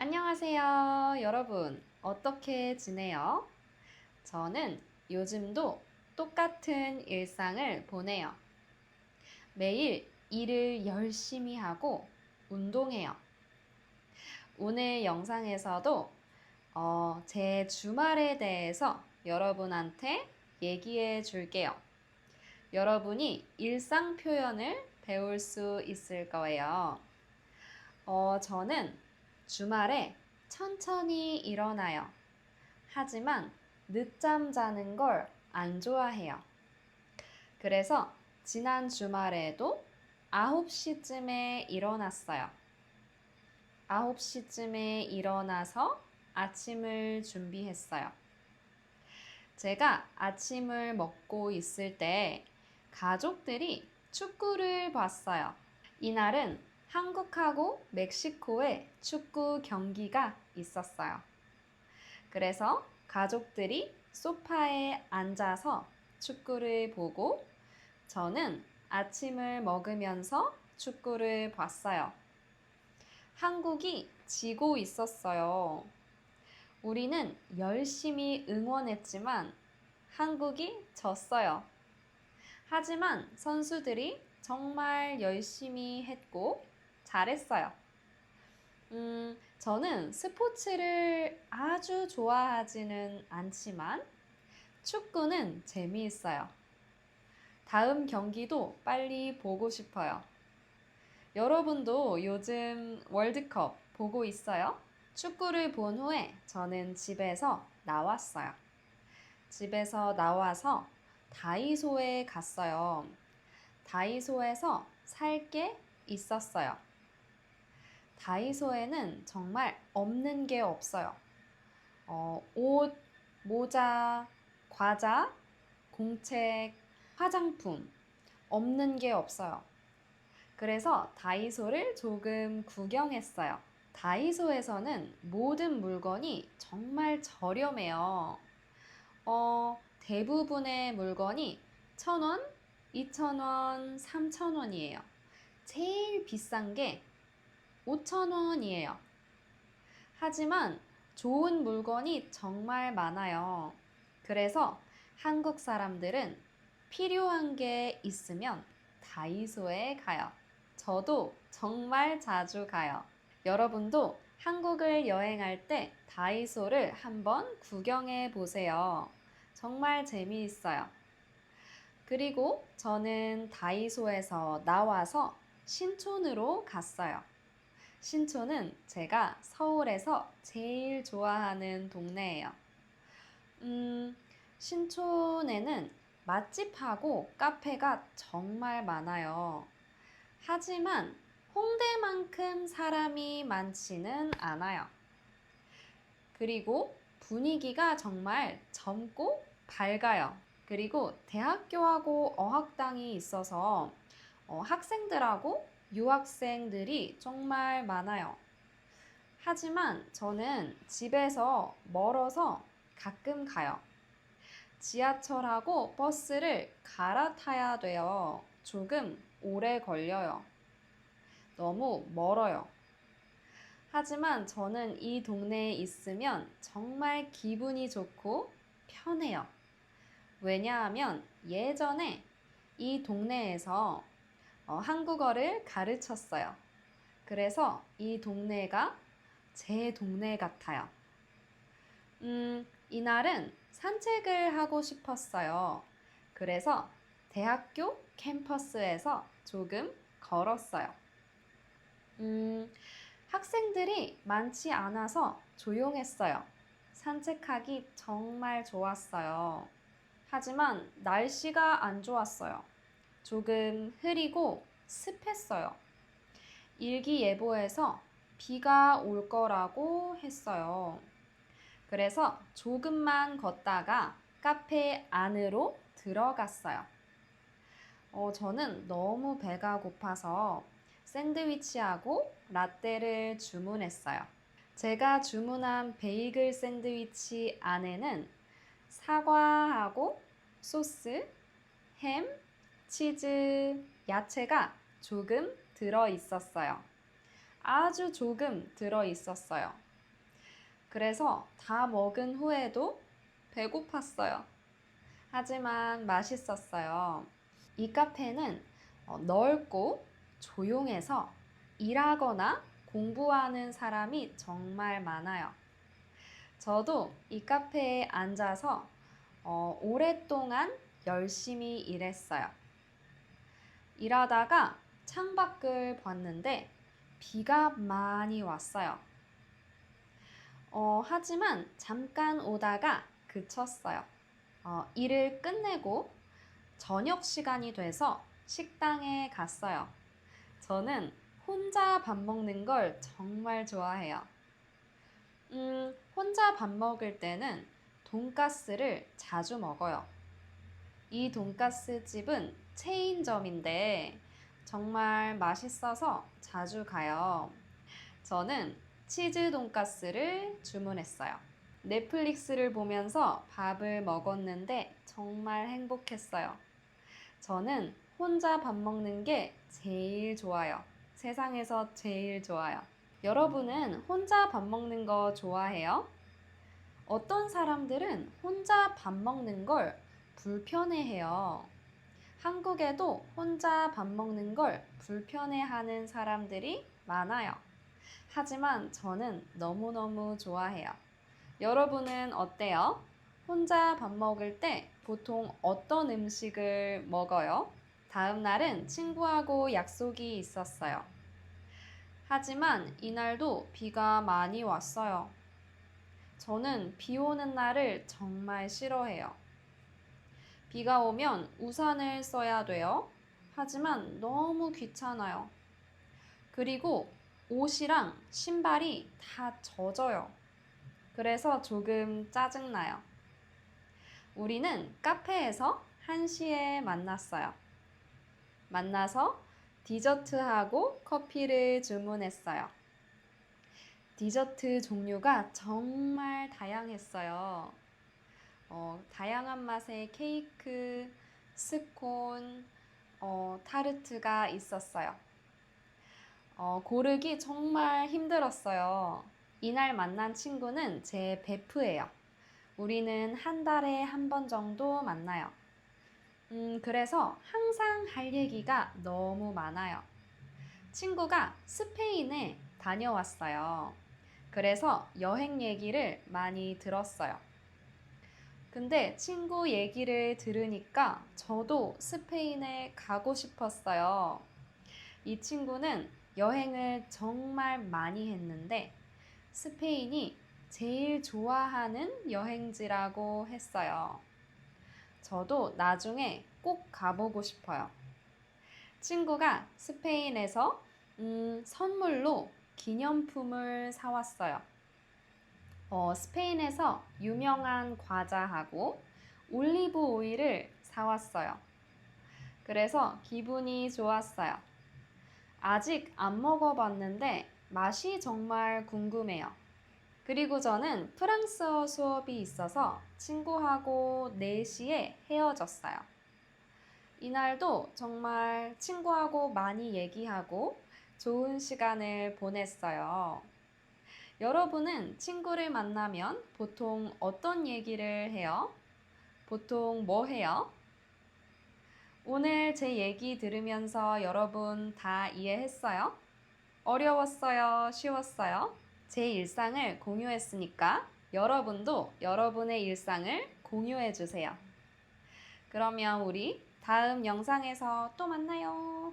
안녕하세요, 여러분. 어떻게 지내요? 저는 요즘도 똑같은 일상을 보내요. 매일 일을 열심히 하고 운동해요. 오늘 영상에서도 제 주말에 대해서 여러분한테 얘기해 줄게요. 여러분이 일상 표현을 배울 수 있을 거예요. 저는 주말에 천천히 일어나요. 하지만 늦잠 자는 걸 안 좋아해요. 그래서 지난 주말에도 9시쯤에 일어났어요. 9시쯤에 일어나서 아침을 준비했어요. 제가 아침을 먹고 있을 때 가족들이 축구를 봤어요. 이날은 한국하고 멕시코의 축구 경기가 있었어요. 그래서 가족들이 소파에 앉아서 축구를 보고 저는 아침을 먹으면서 축구를 봤어요. 한국이 지고 있었어요. 우리는 열심히 응원했지만 한국이 졌어요. 하지만 선수들이 정말 열심히 했고 잘했어요. 저는 스포츠를 아주 좋아하지는 않지만 축구는 재미있어요. 다음 경기도 빨리 보고 싶어요. 여러분도 요즘 월드컵 보고 있어요? 축구를 본 후에 저는 집에서 나왔어요. 집에서 나와서 다이소에 갔어요. 다이소에서 살 게 있었어요. 다이소에는 정말 없는 게 없어요. 옷, 모자, 과자, 공책, 화장품 없는 게 없어요. 그래서 다이소를 조금 구경했어요. 다이소에서는 모든 물건이 정말 저렴해요. 대부분의 물건이 1,000원, 2,000원, 3,000원이에요. 제일 비싼 게 5,000원이에요. 하지만 좋은 물건이 정말 많아요. 그래서 한국 사람들은 필요한 게 있으면 다이소에 가요. 저도 정말 자주 가요. 여러분도 한국을 여행할 때 다이소를 한번 구경해 보세요. 정말 재미있어요. 그리고 저는 다이소에서 나와서 신촌으로 갔어요. 신촌은 제가 서울에서 제일 좋아하는 동네예요. 신촌에는 맛집하고 카페가 정말 많아요. 하지만 홍대만큼 사람이 많지는 않아요. 그리고 분위기가 정말 젊고 밝아요. 그리고 대학교하고 어학당이 있어서 학생들하고 유학생들이 정말 많아요. 하지만 저는 집에서 멀어서 가끔 가요. 지하철하고 버스를 갈아타야 돼요. 조금 오래 걸려요. 너무 멀어요. 하지만 저는 이 동네에 있으면 정말 기분이 좋고 편해요. 왜냐하면 예전에 이 동네에서 한국어를 가르쳤어요. 그래서 이 동네가 제 동네 같아요. 이날은 산책을 하고 싶었어요. 그래서 대학교 캠퍼스에서 조금 걸었어요. 학생들이 많지 않아서 조용했어요. 산책하기 정말 좋았어요. 하지만 날씨가 안 좋았어요. 조금 흐리고 습했어요. 일기예보에서 비가 올 거라고 했어요. 그래서 조금만 걷다가 카페 안으로 들어갔어요. 저는 너무 배가 고파서 샌드위치하고 라떼를 주문했어요. 제가 주문한 베이글 샌드위치 안에는 사과하고 소스, 햄, 치즈, 야채가 조금 들어 있었어요. 아주 조금 들어 있었어요. 그래서 다 먹은 후에도 배고팠어요. 하지만 맛있었어요. 이 카페는 넓고 조용해서 일하거나 공부하는 사람이 정말 많아요. 저도 이 카페에 앉아서 오랫동안 열심히 일했어요. 일하다가 창밖을 봤는데 비가 많이 왔어요. 하지만 잠깐 오다가 그쳤어요. 일을 끝내고 저녁 시간이 돼서 식당에 갔어요. 저는 혼자 밥 먹는 걸 정말 좋아해요. 혼자 밥 먹을 때는 돈가스를 자주 먹어요. 이 돈가스 집은 체인점인데 정말 맛있어서 자주 가요. 저는 치즈 돈가스를 주문했어요. 넷플릭스를 보면서 밥을 먹었는데 정말 행복했어요. 저는 혼자 밥 먹는 게 제일 좋아요. 세상에서 제일 좋아요. 여러분은 혼자 밥 먹는 거 좋아해요? 어떤 사람들은 혼자 밥 먹는 걸 불편해해요. 한국에도 혼자 밥 먹는 걸 불편해하는 사람들이 많아요. 하지만 저는 너무너무 좋아해요. 여러분은 어때요? 혼자 밥 먹을 때 보통 어떤 음식을 먹어요? 다음 날은 친구하고 약속이 있었어요. 하지만 이날도 비가 많이 왔어요. 저는 비 오는 날을 정말 싫어해요. 비가 오면 우산을 써야 돼요. 하지만 너무 귀찮아요. 그리고 옷이랑 신발이 다 젖어요. 그래서 조금 짜증나요. 우리는 카페에서 1시에 만났어요. 만나서 디저트하고 커피를 주문했어요. 디저트 종류가 정말 다양했어요. 다양한 맛의 케이크, 스콘, 타르트가 있었어요. 고르기 정말 힘들었어요. 이날 만난 친구는 제 베프예요. 우리는 한 달에 한 번 정도 만나요. 그래서 항상 할 얘기가 너무 많아요. 친구가 스페인에 다녀왔어요. 그래서 여행 얘기를 많이 들었어요. 근데 친구 얘기를 들으니까 저도 스페인에 가고 싶었어요. 이 친구는 여행을 정말 많이 했는데 스페인이 제일 좋아하는 여행지라고 했어요. 저도 나중에 꼭 가보고 싶어요. 친구가 스페인에서 선물로 기념품을 사왔어요. 스페인에서 유명한 과자하고 올리브 오일을 사왔어요. 그래서 기분이 좋았어요. 아직 안 먹어봤는데 맛이 정말 궁금해요. 그리고 저는 프랑스어 수업이 있어서 친구하고 4시에 헤어졌어요. 이날도 정말 친구하고 많이 얘기하고 좋은 시간을 보냈어요. 여러분은 친구를 만나면 보통 어떤 얘기를 해요? 보통 뭐 해요? 오늘 제 얘기 들으면서 여러분 다 이해했어요? 어려웠어요? 쉬웠어요? 제 일상을 공유했으니까 여러분도 여러분의 일상을 공유해 주세요. 그러면 우리 다음 영상에서 또 만나요.